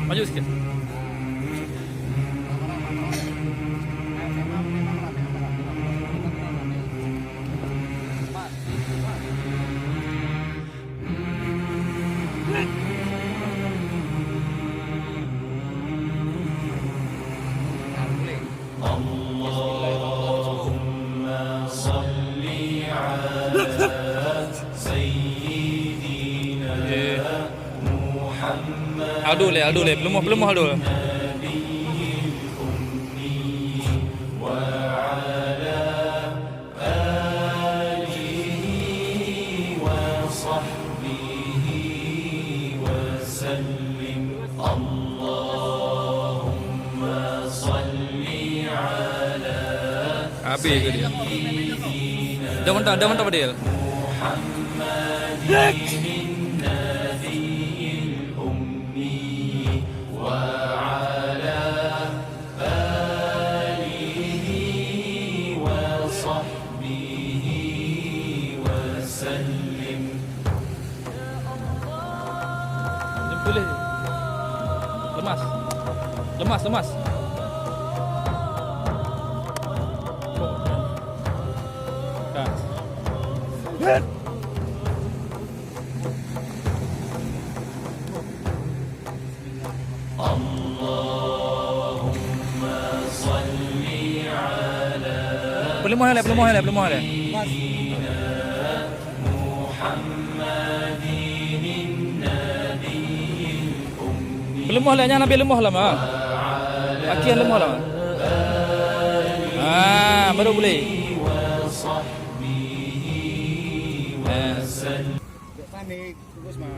Maju sikit. Aldo le, pelemah Aldo. Habis ke dia? Dah mentah Fadil. Boleh. Lemas. Pelemah le. Lemah lah, jangan ambil lemah lah mah. Akian lemah lah. Baru boleh. Panik, terus mah.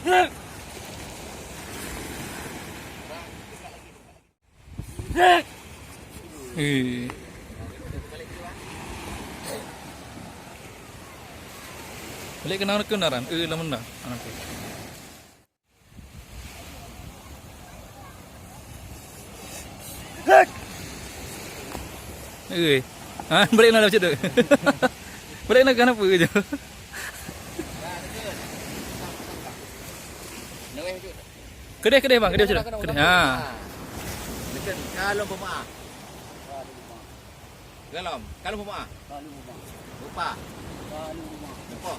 Eh. Balik kenaran. Lamun dah. Okey. Balik nak macam tu. Balik nak kenapa je? Kedai bang, kedai macam tu. Kedai. Ha. Dekat kalau pemaaf. Kalau pemaaf. Lupa. Lupa.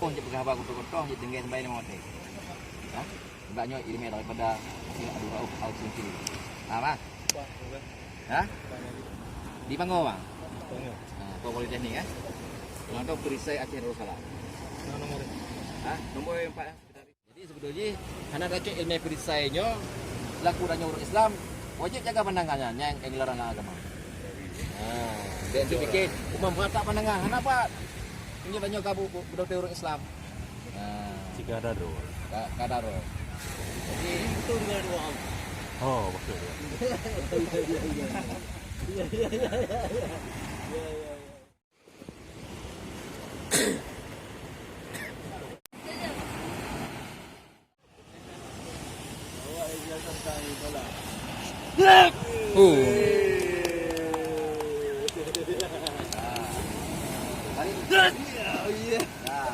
Oh, je pegah bagu tu je tinggal sampai nama hotel. Ha? Sebabnya ilmu daripada adu au sini. Bang. Ha? Di Bangor bang. Politeknik kan? Untuk perisai Aceh Darussalam. Nombor. Nombor 4. Jadi sebetulnya anak kecil ilmu perisainya laku dan orang Islam wajib jaga pandangannya yang dilarang agama. Dan tu fikir umum mata pandangan kenapa? Ini banyak kabu budak orang Islam. Jika ada doa. Kadaro. Jadi itu dengan doa. Oh, betul.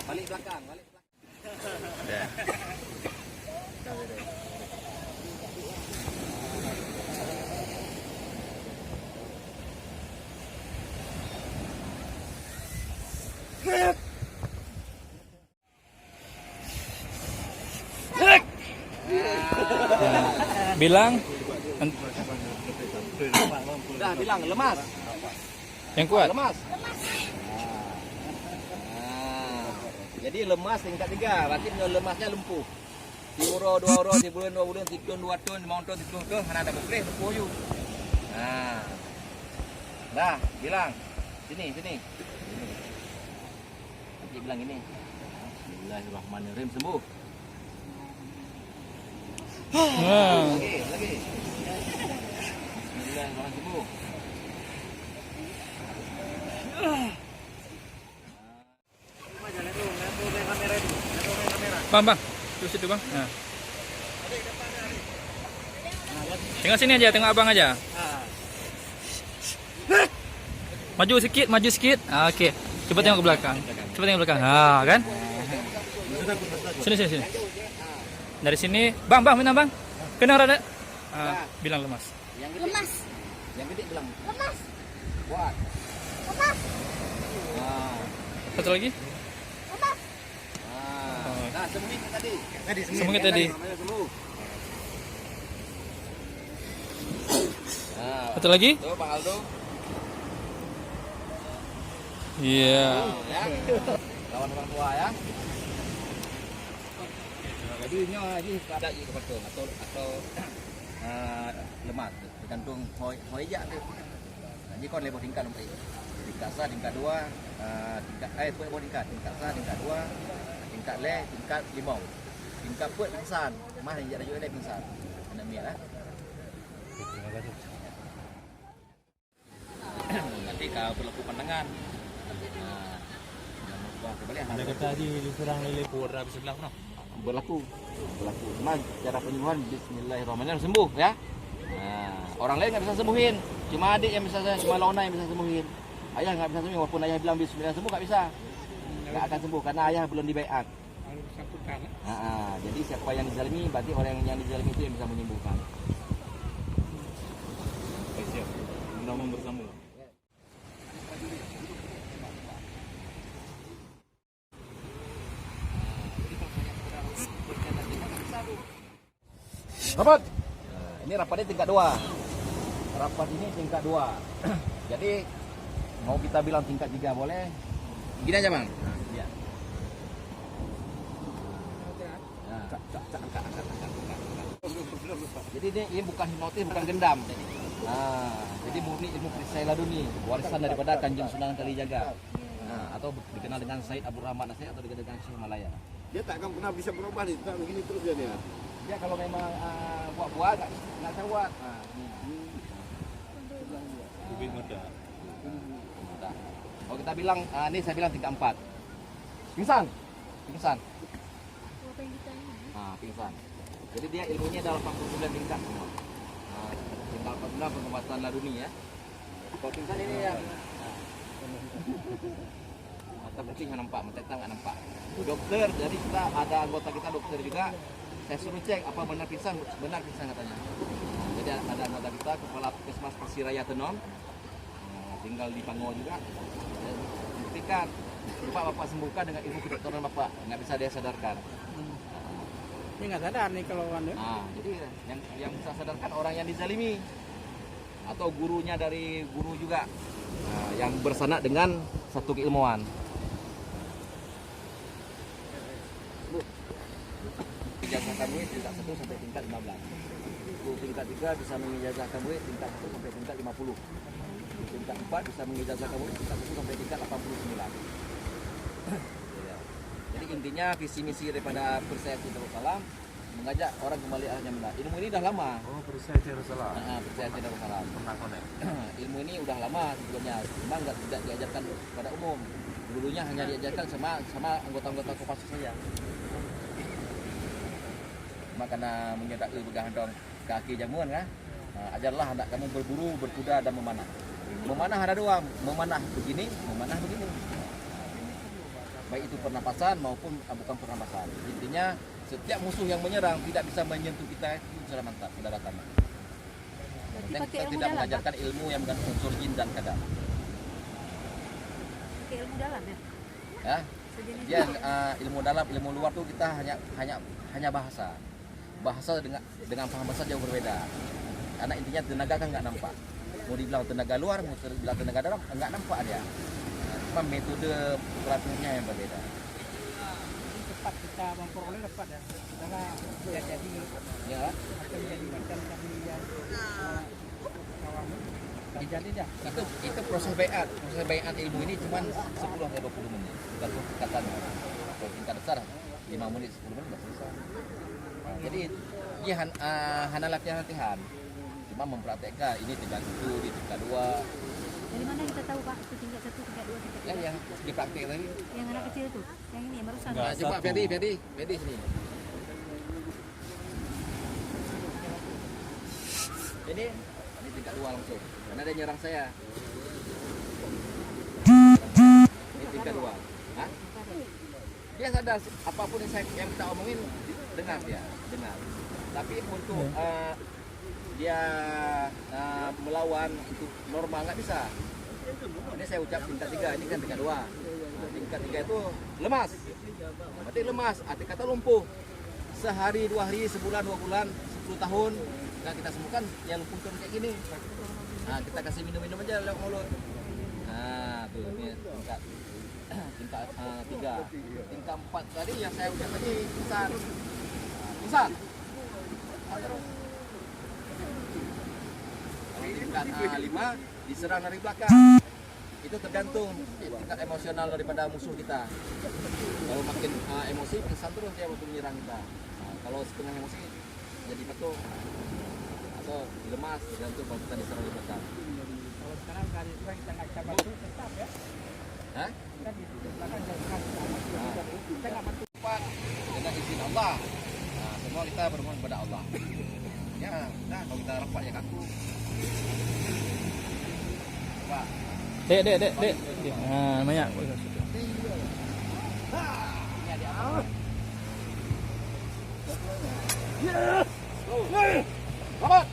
Balik belakang. Bilang Dah bilang lemas. yang kuat. Lemas. Jadi lemas tingkat 3. Berarti lemasnya lumpuh. 3 orang, 2 orang, 3 bulan, 2 bulan, 3 tahun, 2 tahun, 5 tahun, 3 tahun, mana ada boleh lumpuh you. Dah, bilang. Sini. Nanti bilang ini. Bismillahirrahmanirrahim, sembuh. Lagi. Bismillahirrahmanirrahim, sembuh. Bang. Tu situ bang. Tengok sini aja, tengok abang aja. Maju sikit. Okey. Cuba tengok ke belakang. Kan? Sini. Dari sini, bang, minta bang. Kena rada. Bilang lemas. Lemas. Yang gede bilang lemas. Kuat. Lemas. Satu lagi. Lemas. Nah, sembuh tadi. Sembuh tadi. Satu lagi. Tuh, Bang Aldo. Iya. Lawan orang tua ya. Jadi ini ada kebetul atau lemas tergantung hoja tu. Jadi kau level tingkat nombor 1. Tingkat sah, tingkat 2, tingkat sah, tingkat 2, tingkat le, tingkat 5. Tingkat put pingsan. Mah yang ada juga le pingsan. Kena mial lah. Nanti kau berlaku pandangan. Ada kata tadi kurang lele pura sebelah mana? Berlaku. Cuma cara penyembuhan bismillahirrahmanirrahim sembuh ya. Orang lain enggak bisa sembuhin. Cuma adik yang bisa, cuma Lona yang bisa sembuhin. Ayah enggak bisa sembuhin walaupun ayah bilang bismillah sembuh enggak bisa. Enggak akan sembuh karena ayah belum dibaiat. Jadi siapa yang dizalimi berarti orang yang dizalimi itu yang bisa menyembuhkan. Siap. Nama bersama. Rapat. Ini rapatnya tingkat 2. Rapat ini tingkat 2. Jadi mau kita bilang tingkat 3 boleh. Gini aja, Bang. Iya. Jadi ini bukan hipnotis, bukan gendam. Jadi murni ilmu perisai laduni, warisan daripada Kanjeng Sunan Kalijaga. Atau dikenal dengan Said Abu Rahmat Nasir atau dikenal dengan Syekh Malaya. Dia tak akan pernah bisa berubah nih, tak begini terus dia nih. Dia kalau memang buat-buat nggak cawat. Lebih mudah. Kalau kita bilang, ini saya bilang 34. Pingsan. Pingsan. Pingsan. Jadi dia ilmunya dalam 89 tingkat semua. Tingkat 49 penguasaan laduni ya. Kalau pingsan ini ya. Mata putih nggak nampak, mata hitam nggak nampak. Dokter, jadi kita ada anggota kita dokter juga. Saya suruh cek apa benar pingsan katanya. Jadi ada anggota kita, kepala puskesmas Persiraya Tenon, tinggal di Pango juga. Buktikan, coba bapak sembuhkan dengan ilmu kedokteran bapak, nggak bisa dia sadarkan. Ini nggak sadar nih kalau anda. Jadi yang bisa sadarkan orang yang dizalimi atau gurunya dari guru juga, yang bersanad dengan satu keilmuan. Ijazahkan murid tingkat 1 sampai tingkat 15. Guru tingkat 3 bisa mengijazahkan murid tingkat 1 sampai tingkat 50. Tingkat 4 bisa mengijazahkan murid tingkat 1 sampai tingkat 89. Jadi intinya visi misi daripada Persatuan Darussalam mengajak orang kembali arahnya benar. Ilmu ini dah lama. Persatuan Darussalam. Persatuan Darussalam. Pernah konek. Ilmu ini udah lama sebelumnya, cuma tidak diajarkan pada umum. Dulunya hanya diajarkan sama anggota-anggota Kopassus saja. Cuma karena menyertai begadang kaki jamuan kan, ajarlah anak kamu berburu, berkuda dan memanah. Memanah ada dua, memanah begini, memanah begini. Baik itu pernapasan maupun bukan pernapasan. Intinya setiap musuh yang menyerang tidak bisa menyentuh kita itu sudah mantap, sudah datang. Dan kita tidak mengajarkan ilmu yang mengandung unsur jin dan kadal. Ilmu dalam ya? Ya, dia ilmu dalam, ilmu luar tuh kita hanya bahasa. Bahasa dengan paham bahasa jauh berbeda. Karena intinya tenaga kan nggak nampak. Mau dibilang tenaga luar, mau dibilang tenaga dalam, nggak nampak dia. Cuma metode pelakunya yang berbeda. Cepat kita memperoleh cepat ya. Karena tidak jadi Ya. akan jadi macam kami yang jadi dah. Itu proses bayat ilmu ini cuma 10 sampai 20 menit. Tergantung tingkatannya. Kalau tingkat besar 5 menit 10 menit sudah selesai. Jadi dia hanya latihan. Cuma mempraktekkan ini tingkat 1, di tingkat 2. Dari mana kita tahu Pak? Itu tingkat 1, tingkat 2, tingkat 3? Ya yang dipraktek tadi. Yang anak kecil itu? Yang ini yang barusan? Enggak. Coba Satu. Ferdi sini. Ini tingkat 2 langsung. Karena dia nyerang saya. Ini tingkat 2. Hah? Dia sadar apapun yang kita omongin dengar dia, dengar. Tapi untuk dia melawan untuk normal nggak bisa. Ini saya ucap tingkat 3, ini kan tingkat 2. Tingkat 3 itu lemas. Berarti lemas, arti kata lumpuh. Sehari, 2 hari, sebulan, 2 bulan, 10 tahun, nah kita sembuhkan, ya lumpuh turun kayak gini. Nah, kita kasih minum-minum aja lewat mulut. Nah, tuh ini tingkat 3. Tingkat 4 tadi yang saya ucap tadi pingsan. Pingsan. Tingkat 5 diserang dari belakang. Itu tergantung tingkat emosional daripada musuh kita. Kalau makin emosi, pingsan terus dia waktu menyerang kita. Nah, kalau setengah emosi jadi betul atau lemas, tergantung kalau kita diserang dari belakang. Kalau sekarang kali itu kita nggak capai itu tetap ya. Hah? Kita di belakang kita nggak bantu. Cepat dengan izin Allah. Nah, semua kita bermohon kepada Allah. Ya, nah kalau kita rapat ya kaku. Coba. Dek. Nah, banyak. Ini ada apa? Selamat.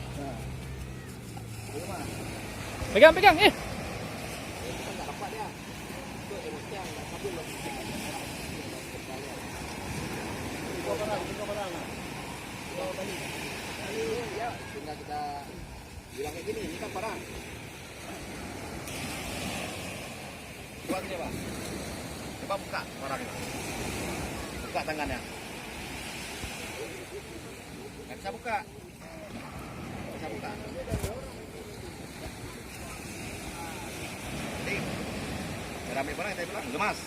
Pegang. Kita nggak rapat ya. Itu emosi yang nggak stabil loh. Ya, tinggal kita bilang kayak gini, ini kan parah. Buat ini Pak. Coba buka barangnya. Buka tangannya. Nggak bisa buka. Nggak bisa buka. Jadi, ambil barang saya bilang lemas.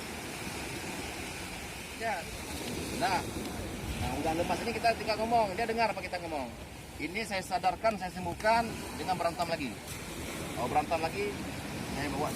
Ya. Nah, udah lemas ini kita tinggal ngomong, dia dengar apa kita ngomong. Ini saya sadarkan, saya sembuhkan dengan berantem lagi. Kalau berantem lagi, saya bawa.